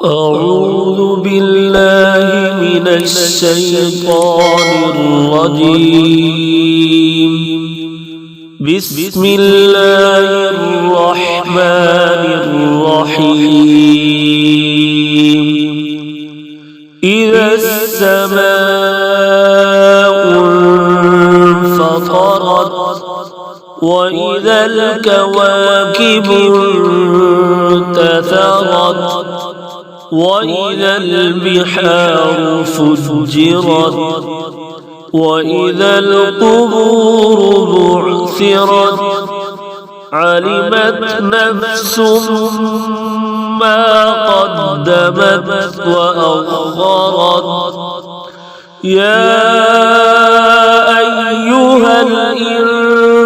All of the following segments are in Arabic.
أعوذ بالله من الشيطان الرجيم. بسم الله الرحمن الرحيم. إذا السماء انفطرت وإذا الكواكب انتثرت وإذا البحار فجرت وإذا القبور بعثرت علمت نفس ما قدمت وأخرت. يا أيها الإنسان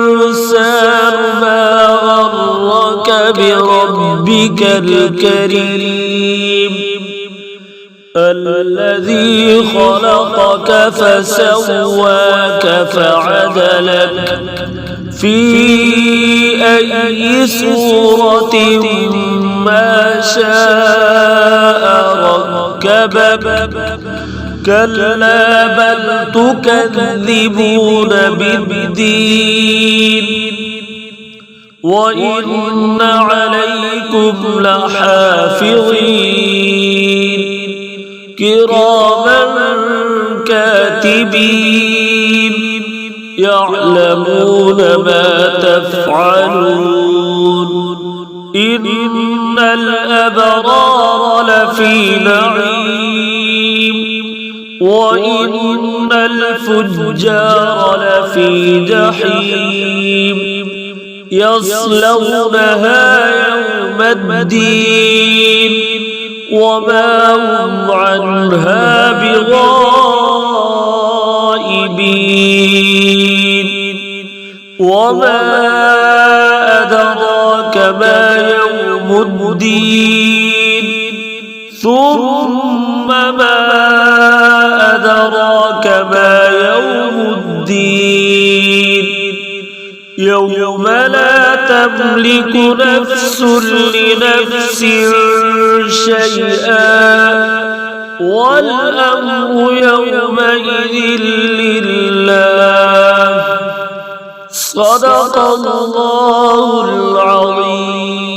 ما غرك بربك الكريم الذي خلقك فسواك فعدلك في أي صورة ما شاء ركبك. كلا بل تكذبون بالدين وإن عليكم لحافظين كراما كاتبين يعلمون ما تفعلون. إن الأبرار لفي نعيم وإن الفجار لفي جحيم يصلونها يوم الدين وما هم عنها بغائبين. وما أدراك ما يوم الدين ثم ما أدراك ما يوم الدين يوم لا تملك نفس لنفس شيئا والأمر يومئذ لله. صدق الله العظيم.